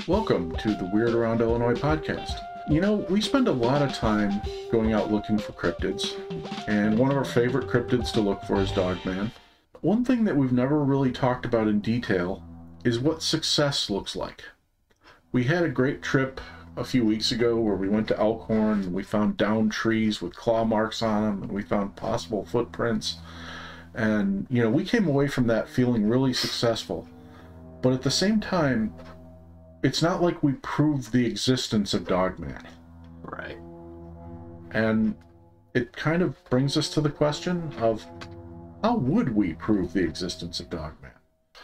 Welcome to the Weird Around Illinois podcast. You know, we spend a lot of time going out looking for cryptids, and one of our favorite cryptids to look for is Dogman. One thing that we've never really talked about in detail is what success looks like. We had a great trip a few weeks ago where we went to Elkhorn and we found downed trees with claw marks on them, and we found possible footprints. And, you know, we came away from that feeling really successful. But at the same time, it's not like we proved the existence of Dogman. Right. And it kind of brings us to the question of, how would we prove the existence of Dogman?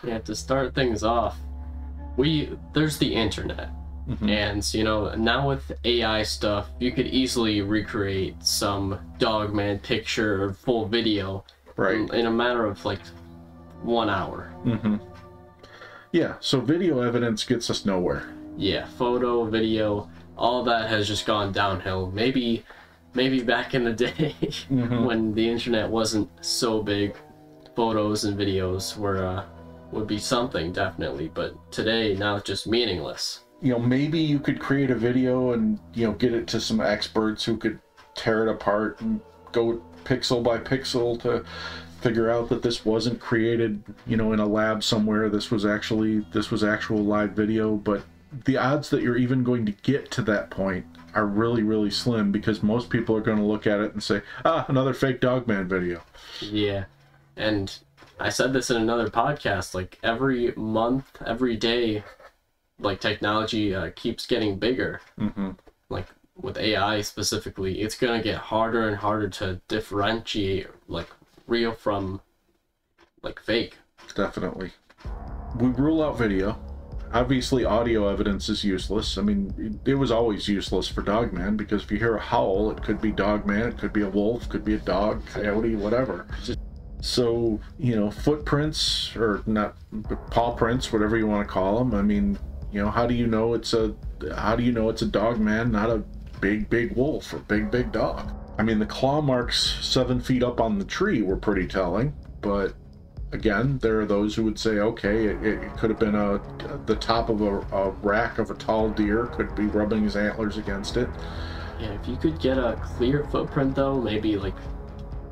Yeah, to start things off, there's the internet. Mm-hmm. And, you know, now with AI stuff, you could easily recreate some Dogman picture or full video in a matter of like 1 hour. Mm-hmm. Yeah, so video evidence gets us nowhere. Yeah, photo, video, all that has just gone downhill. Maybe back in the day mm-hmm. when the internet wasn't so big, photos and videos would be something, definitely. But today, now it's just meaningless. You know, maybe you could create a video and, you know, get it to some experts who could tear it apart and go pixel by pixel to figure out that this wasn't created, you know, in a lab somewhere. This was actual live video. But the odds that you're even going to get to that point are really, really slim, because most people are going to look at it and say, another fake Dogman video. Yeah, and I said this in another podcast, like every month, every day, like technology keeps getting bigger. Mm-hmm. Like with AI specifically, it's going to get harder and harder to differentiate like real from like fake. Definitely. We rule out video. Obviously audio evidence is useless. I mean, it was always useless for Dogman, because if you hear a howl, it could be Dogman, it could be a wolf, it could be a dog, coyote, whatever. So, you know, footprints, or not, paw prints, whatever you want to call them. I mean, you know, how do you know it's a Dogman, not a big wolf or big dog? I mean, the claw marks 7 feet up on the tree were pretty telling, but again, there are those who would say, okay, it could have been the top of a rack of a tall deer, could be rubbing his antlers against it. Yeah, if you could get a clear footprint though, maybe like,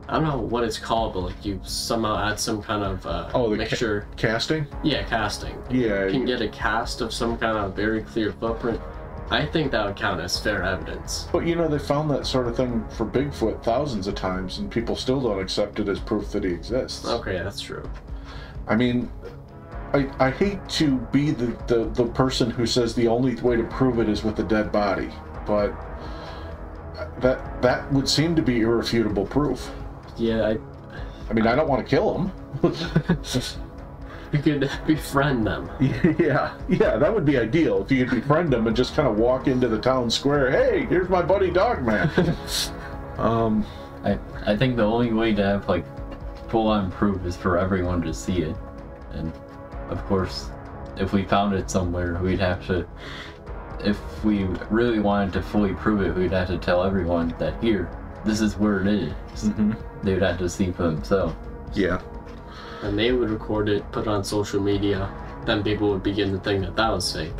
I don't know what it's called, but like you somehow add some kind of mixture. Casting? Yeah, casting. Yeah. You can get a cast of some kind of very clear footprint. I think that would count as fair evidence. But you know, they found that sort of thing for Bigfoot thousands of times, and people still don't accept it as proof that he exists. Okay, that's true. I mean, I hate to be the person who says the only way to prove it is with a dead body, but that would seem to be irrefutable proof. Yeah, I mean, I don't want to kill him. You could befriend them. Yeah, that would be ideal, if you could befriend them and just kind of walk into the town square. Hey, here's my buddy Dogman. I think the only way to have like full-on proof is for everyone to see it, and of course, if we found it somewhere, we'd have to. If we really wanted to fully prove it, we'd have to tell everyone that here, this is where it is. Mm-hmm. They would have to see for themselves. Yeah. And they would record it, put it on social media, then people would begin to think that that was fake.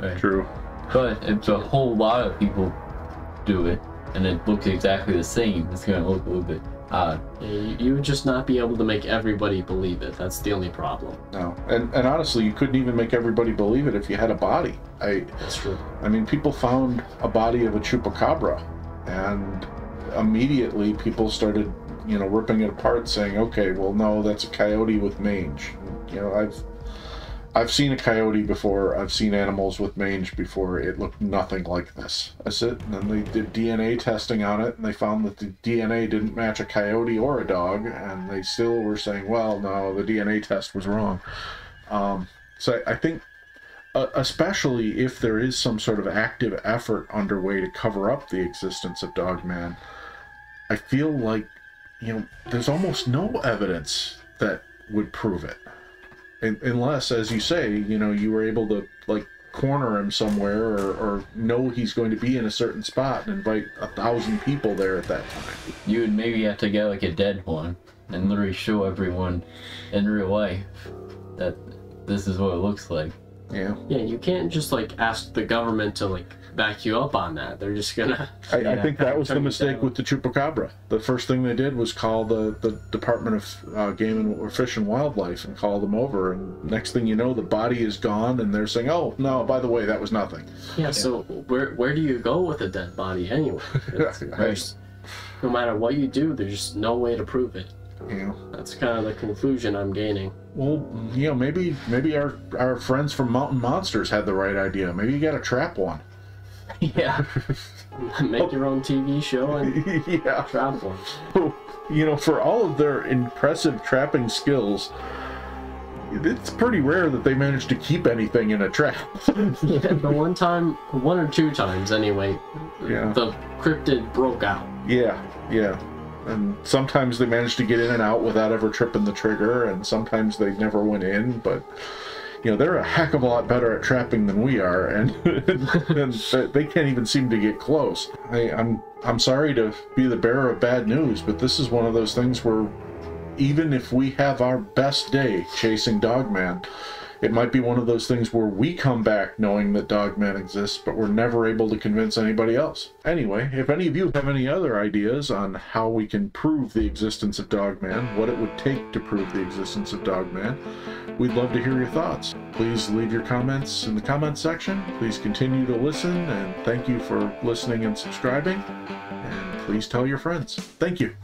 Right. True. But if a whole lot of people do it, and it looks exactly the same, it's going to look a little bit odd. You would just not be able to make everybody believe it. That's the only problem. No. And honestly, you couldn't even make everybody believe it if you had a body. That's true. I mean, people found a body of a Chupacabra, and immediately people started, you know, ripping it apart, saying, okay, well, no, that's a coyote with mange. You know, I've seen a coyote before. I've seen animals with mange before. It looked nothing like this. That's it. And then they did DNA testing on it, and they found that the DNA didn't match a coyote or a dog, and they still were saying, well, no, the DNA test was wrong. So I think, especially if there is some sort of active effort underway to cover up the existence of Dogman, I feel like, you know, there's almost no evidence that would prove it. Unless, as you say, you know, you were able to, like, corner him somewhere, or know he's going to be in a certain spot and invite 1,000 people there at that time. You would maybe have to get, like, a dead one and literally show everyone in real life that this is what it looks like. Yeah. Yeah, you can't just like ask the government to like back you up on that. They're just gonna. I think that was the mistake with the Chupacabra. The first thing they did was call the Department of Fish and Wildlife and call them over. And next thing you know, the body is gone, and they're saying, "Oh no, by the way, that was nothing." Yeah. So where do you go with a dead body anyway? No matter what you do, there's just no way to prove it. Yeah. That's kind of the conclusion I'm gaining. Well, you know, maybe our friends from Mountain Monsters had the right idea. Maybe you got to trap one. Yeah. Make your own TV show and trap one. You know, for all of their impressive trapping skills, it's pretty rare that they manage to keep anything in a trap. Yeah, the one or two times anyway, the cryptid broke out. Yeah. And sometimes they managed to get in and out without ever tripping the trigger, and sometimes they never went in, but you know, they're a heck of a lot better at trapping than we are, and they can't even seem to get close. I'm sorry to be the bearer of bad news, but this is one of those things where even if we have our best day chasing Dogman, it might be one of those things where we come back knowing that Dogman exists, but we're never able to convince anybody else. Anyway, if any of you have any other ideas on how we can prove the existence of Dogman, what it would take to prove the existence of Dogman, we'd love to hear your thoughts. Please leave your comments in the comments section. Please continue to listen, and thank you for listening and subscribing. And please tell your friends. Thank you.